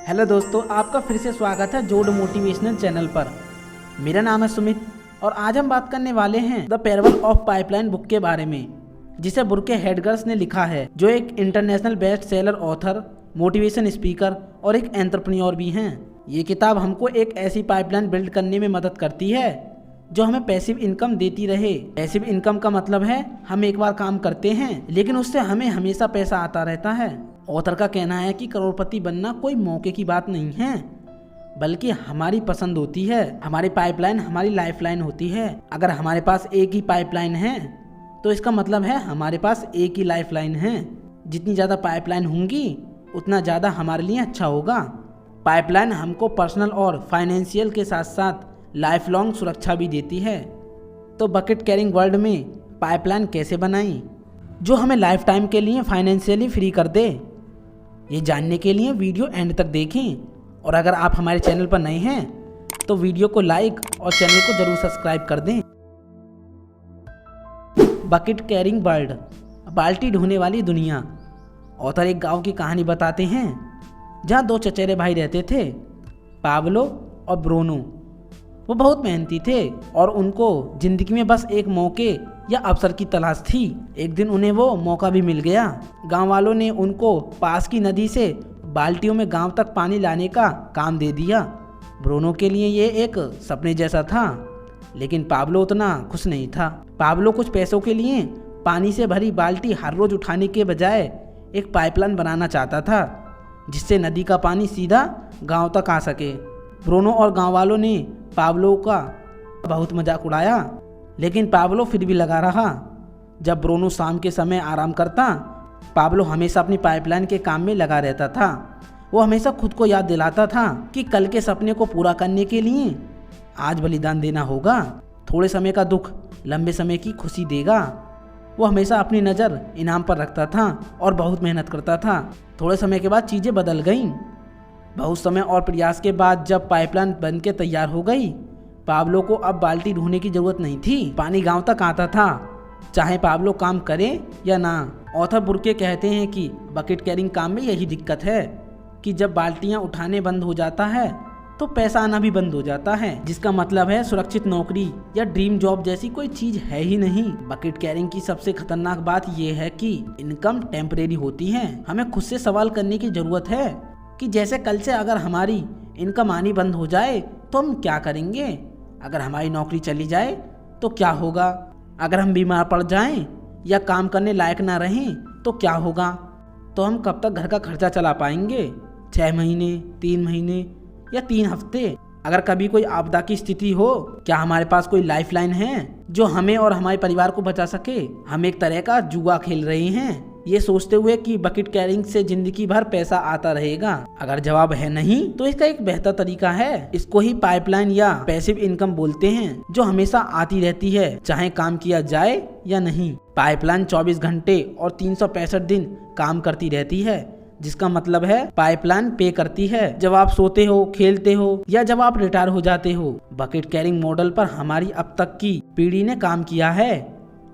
Hello दोस्तों, आपका फिर से स्वागत है जोड मोटिवेशनल चैनल पर। मेरा नाम है सुमित और आज हम बात करने वाले हैं the parable of pipeline book के बारे में, जिसे बुर्के हेडगर्स ने लिखा है, जो एक international best seller author, motivation speaker और एक एंटरप्रेन्योर भी हैं। ये किताब हमको एक ऐसी पाइपलाइन बिल्ड करने में मदद करती है जो हमें पैसिव इनकम देती रहे। पैसिव इनकम का मतलब है हम एक बार काम करते हैं लेकिन उससे हमें हमेशा पैसा आता रहता है। ऑथर का कहना है कि करोड़पति बनना कोई मौके की बात नहीं है, बल्कि हमारी पसंद होती है। हमारी पाइपलाइन हमारी लाइफलाइन होती है। अगर हमारे पास एक ही पाइपलाइन है तो इसका मतलब है हमारे पास एक ही लाइफलाइन है। जितनी ज़्यादा पाइपलाइन होंगी उतना ज़्यादा हमारे लिए अच्छा होगा। पाइपलाइन हमको पर्सनल और फाइनेंशियल के साथ साथ लाइफ लॉन्ग सुरक्षा भी देती है। तो बकेट कैरिंग वर्ल्ड में पाइपलाइन कैसे बनाई जो हमें लाइफ टाइम के लिए फाइनेंशियली फ्री कर दे, ये जानने के लिए वीडियो एंड तक देखें। और अगर आप हमारे चैनल पर नए हैं तो वीडियो को लाइक और चैनल को जरूर सब्सक्राइब कर दें। बकेट कैरिंग वर्ल्ड, बाल्टी ढोने वाली दुनिया। ऑथर एक गांव की कहानी बताते हैं जहां दो चचेरे भाई रहते थे, पाब्लो और ब्रूनो। वो बहुत मेहनती थे और उनको जिंदगी में बस एक मौके या अवसर की तलाश थी। एक दिन उन्हें वो मौका भी मिल गया। गांव वालों ने उनको पास की नदी से बाल्टियों में गांव तक पानी लाने का काम दे दिया। ब्रूनो के लिए ये एक सपने जैसा था, लेकिन पाब्लो उतना खुश नहीं था। पाब्लो कुछ पैसों के लिए पानी से भरी बाल्टी हर रोज उठाने के बजाय एक पाइपलाइन बनाना चाहता था, जिससे नदी का पानी सीधा गांव तक आ सके। ब्रूनो और गांव वालों ने पाब्लो का बहुत मजाक उड़ाया, लेकिन पाब्लो फिर भी लगा रहा। जब ब्रूनो शाम के समय आराम करता, पाब्लो हमेशा अपनी पाइपलाइन के काम में लगा रहता था। वो हमेशा खुद को याद दिलाता था कि कल के सपने को पूरा करने के लिए आज बलिदान देना होगा। थोड़े समय का दुख लंबे समय की खुशी देगा। वो हमेशा अपनी नज़र इनाम पर रखता था और बहुत मेहनत करता था। थोड़े समय के बाद चीज़ें बदल गईं। बहुत समय और प्रयास के बाद जब पाइपलाइन बन के तैयार हो गई, पाब्लो को अब बाल्टी ढूंढने की जरूरत नहीं थी। पानी गांव तक आता था, चाहे पाब्लो काम करे या ना। ऑथर बुर्के कहते हैं कि बकेट कैरिंग काम में यही दिक्कत है कि जब बाल्टियां उठाने बंद हो जाता है तो पैसा आना भी बंद हो जाता है, जिसका मतलब है सुरक्षित नौकरी या ड्रीम जॉब जैसी कोई चीज है ही नहीं। बकेट कैरिंग की सबसे खतरनाक बात यह है कि इनकम टेम्परेरी होती है। हमें खुद से सवाल करने की जरूरत है कि जैसे कल से अगर हमारी इनकम आनी बंद हो जाए तो हम क्या करेंगे। अगर हमारी नौकरी चली जाए तो क्या होगा। अगर हम बीमार पड़ जाएं या काम करने लायक ना रहें तो क्या होगा। तो हम कब तक घर का खर्चा चला पाएंगे? 6 महीने, 3 महीने या 3 हफ्ते? अगर कभी कोई आपदा की स्थिति हो, क्या हमारे पास कोई लाइफलाइन है जो हमें और हमारे परिवार को बचा सके? हम एक तरह का जुआ खेल रहे हैं, ये सोचते हुए कि बकेट कैरिंग से जिंदगी भर पैसा आता रहेगा। अगर जवाब है नहीं, तो इसका एक बेहतर तरीका है। इसको ही पाइपलाइन या पैसिव इनकम बोलते हैं, जो हमेशा आती रहती है, चाहे काम किया जाए या नहीं। पाइपलाइन 24 घंटे और 365 दिन काम करती रहती है, जिसका मतलब है पाइपलाइन पे करती है जब आप सोते हो, खेलते हो या जब आप रिटायर हो जाते हो। बकेट कैरिंग मॉडल पर हमारी अब तक की पीढ़ी ने काम किया है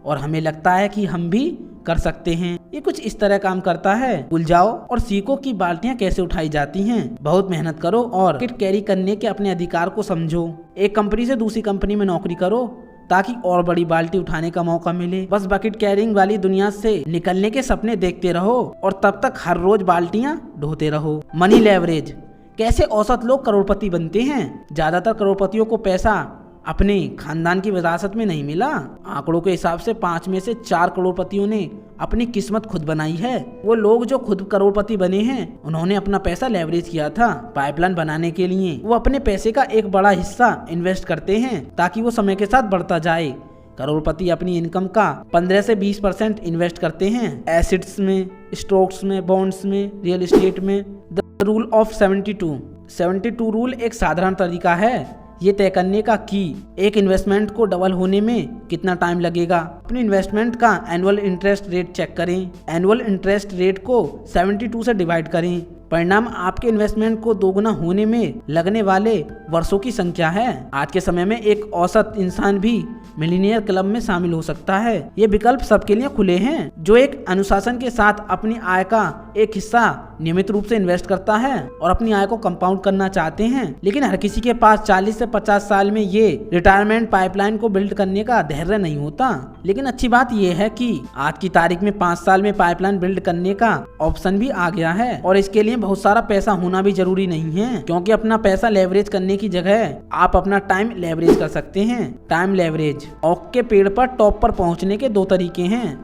और हमें लगता है कि हम भी कर सकते हैं। ये कुछ इस तरह काम करता है। भूल जाओ और सीखो कि बाल्टियां कैसे उठाई जाती हैं। बहुत मेहनत करो और बकेट कैरी करने के अपने अधिकार को समझो। एक कंपनी से दूसरी कंपनी में नौकरी करो ताकि और बड़ी बाल्टी उठाने का मौका मिले। बस बकेट कैरिंग वाली दुनिया से निकलने के सपने देखते रहो और तब तक हर रोज बाल्टियां ढोते रहो। मनी लेवरेज, कैसे औसत लोग करोड़पति बनते हैं। ज्यादातर करोड़पतियों को पैसा अपने खानदान की विरासत में नहीं मिला। आंकड़ों के हिसाब से 5 में से 4 करोड़पतियों ने अपनी किस्मत खुद बनाई है। वो लोग जो खुद करोड़पति बने हैं, उन्होंने अपना पैसा लेवरेज किया था। पाइपलाइन बनाने के लिए वो अपने पैसे का एक बड़ा हिस्सा इन्वेस्ट करते हैं ताकि वो समय के साथ बढ़ता जाए। करोड़पति अपनी इनकम का 15 से 20% इन्वेस्ट करते हैं एसेट्स में, स्टॉक्स में, बॉन्ड्स में, रियल एस्टेट में। द रूल ऑफ 72 रूल एक साधारण तरीका है ये तय करने का कि एक इन्वेस्टमेंट को डबल होने में कितना टाइम लगेगा। अपनी इन्वेस्टमेंट का एनुअल इंटरेस्ट रेट चेक करें। एनुअल इंटरेस्ट रेट को 72 से डिवाइड करें। परिणाम आपके इन्वेस्टमेंट को दोगुना होने में लगने वाले वर्षों की संख्या है। आज के समय में एक औसत इंसान भी मिलीनियर क्लब में शामिल हो सकता है। ये विकल्प सबके लिए खुले हैं जो एक अनुशासन के साथ अपनी आय का एक हिस्सा नियमित रूप से इन्वेस्ट करता है और अपनी आय को कंपाउंड करना चाहते हैं, लेकिन हर किसी के पास 40 से 50 साल में ये रिटायरमेंट पाइपलाइन को बिल्ड करने का धैर्य नहीं होता। लेकिन अच्छी बात यह है कि आज की तारीख में 5 साल में पाइपलाइन बिल्ड करने का ऑप्शन भी आ गया है और इसके लिए बहुत सारा पैसा होना भी जरूरी नहीं है, क्योंकि अपना पैसा लेवरेज करने की जगह आप अपना टाइम लेवरेज कर सकते हैं। Time leverage. ओक के पेड़ पर टॉप पर पहुंचने के 2 तरीके हैं।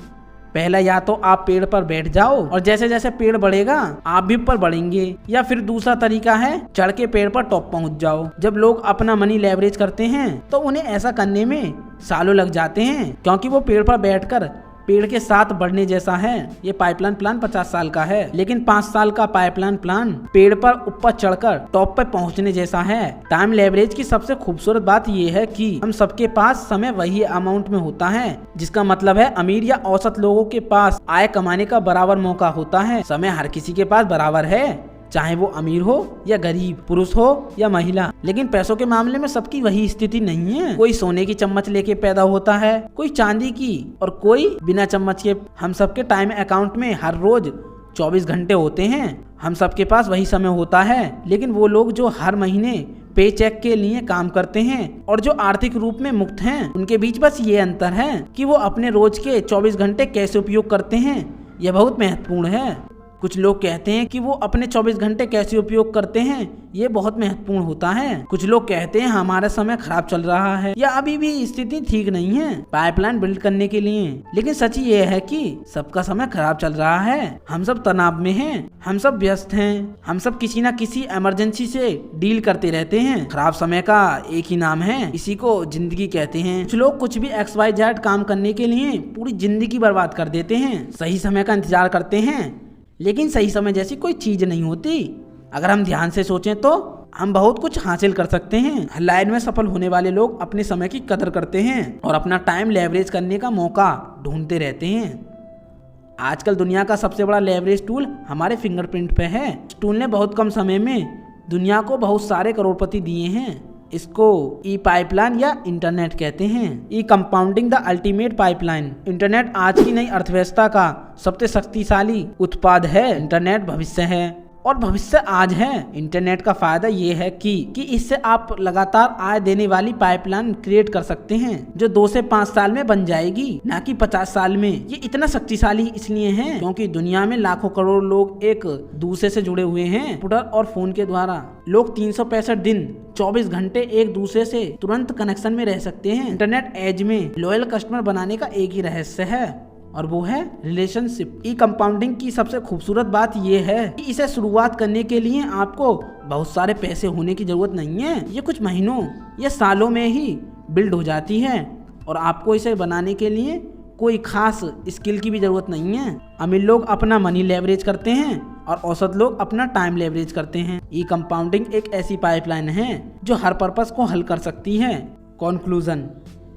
पहला, या तो आप पेड़ पर बैठ जाओ और जैसे जैसे पेड़ बढ़ेगा आप भी ऊपर बढ़ेंगे, या फिर दूसरा तरीका है चढ़ के पेड़ पर टॉप पहुंच जाओ। जब लोग अपना मनी लेवरेज करते हैं तो उन्हें ऐसा करने में सालों लग जाते हैं, क्योंकि वो पेड़ पर बैठकर पेड़ के साथ बढ़ने जैसा है। ये पाइपलाइन प्लान 50 साल का है, लेकिन 5 साल का पाइपलाइन प्लान पेड़ पर ऊपर चढ़कर टॉप पर पहुंचने जैसा है। टाइम लेवरेज की सबसे खूबसूरत बात यह है कि हम सबके पास समय वही अमाउंट में होता है, जिसका मतलब है अमीर या औसत लोगों के पास आय कमाने का बराबर मौका होता है। समय हर किसी के पास बराबर है, चाहे वो अमीर हो या गरीब, पुरुष हो या महिला। लेकिन पैसों के मामले में सबकी वही स्थिति नहीं है। कोई सोने की चम्मच लेके पैदा होता है, कोई चांदी की और कोई बिना चम्मच के। हम सबके टाइम अकाउंट में हर रोज 24 घंटे होते हैं। हम सबके पास वही समय होता है, लेकिन वो लोग जो हर महीने पे चेक के लिए काम करते हैं और जो आर्थिक रूप में मुक्त हैं, उनके बीच बस ये अंतर है कि वो अपने रोज के 24 घंटे कैसे उपयोग करते हैं। यह बहुत महत्वपूर्ण है। कुछ लोग कहते हैं कि वो अपने 24 घंटे कैसे उपयोग करते हैं, ये बहुत महत्वपूर्ण होता है। कुछ लोग कहते हैं हमारा समय खराब चल रहा है या अभी भी स्थिति ठीक नहीं है पाइपलाइन बिल्ड करने के लिए। लेकिन सच ये है कि सबका समय खराब चल रहा है। हम सब तनाव में हैं, हम सब व्यस्त हैं, हम सब किसी न किसी इमरजेंसी से डील करते रहते हैं। खराब समय का एक ही नाम है, इसी को जिंदगी कहते हैं। कुछ लोग कुछ भी XYZ काम करने के लिए पूरी जिंदगी बर्बाद कर देते हैं। सही समय का इंतजार करते हैं, लेकिन सही समय जैसी कोई चीज नहीं होती। अगर हम ध्यान से सोचें तो हम बहुत कुछ हासिल कर सकते हैं। लाइन में सफल होने वाले लोग अपने समय की कदर करते हैं और अपना टाइम लेवरेज करने का मौका ढूंढते रहते हैं। आजकल दुनिया का सबसे बड़ा लेवरेज टूल हमारे फिंगरप्रिंट पे है। इस टूल ने बहुत कम समय में दुनिया को बहुत सारे करोड़पति दिए हैं। इसको ई पाइपलाइन या इंटरनेट कहते हैं। E compounding the ultimate pipeline. Internet आज की नई अर्थव्यवस्था का सबसे शक्तिशाली उत्पाद है। इंटरनेट भविष्य है और भविष्य आज है। इंटरनेट का फायदा ये है कि इससे आप लगातार आय देने वाली पाइपलाइन क्रिएट कर सकते हैं, जो 2 से 5 साल में बन जाएगी, ना कि 50 साल में। ये इतना शक्तिशाली इसलिए है क्योंकि दुनिया में लाखों करोड़ लोग एक दूसरे से जुड़े हुए हैं कंप्यूटर और फोन के द्वारा। लोग 365 दिन 24 घंटे एक दूसरे से तुरंत कनेक्शन में रह सकते हैं। इंटरनेट एज में लॉयल कस्टमर बनाने का एक ही रहस्य है और वो है रिलेशनशिप। ई कंपाउंडिंग की सबसे खूबसूरत बात ये है कि इसे शुरुआत करने के लिए आपको बहुत सारे पैसे होने की जरूरत नहीं है। ये कुछ महीनों या सालों में ही बिल्ड हो जाती है और आपको इसे बनाने के लिए कोई खास स्किल की भी जरूरत नहीं है। अमीर लोग अपना मनी लेवरेज करते हैं और औसत लोग अपना टाइम लेवरेज करते हैं। ई कंपाउंडिंग एक ऐसी पाइपलाइन है जो हर पर्पस को हल कर सकती है। कंक्लूजन।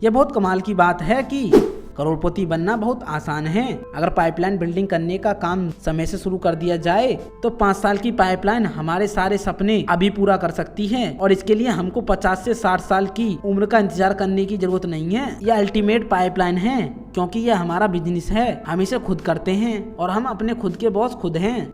यह बहुत कमाल की बात है कि करोड़पति बनना बहुत आसान है। अगर पाइपलाइन बिल्डिंग करने का काम समय से शुरू कर दिया जाए तो 5 साल की पाइपलाइन हमारे सारे सपने अभी पूरा कर सकती है और इसके लिए हमको 50 से 60 साल की उम्र का इंतजार करने की जरूरत नहीं है। यह अल्टीमेट पाइपलाइन है क्योंकि यह हमारा बिजनेस है। हम इसे खुद करते हैं और हम अपने खुद के बॉस खुद हैं।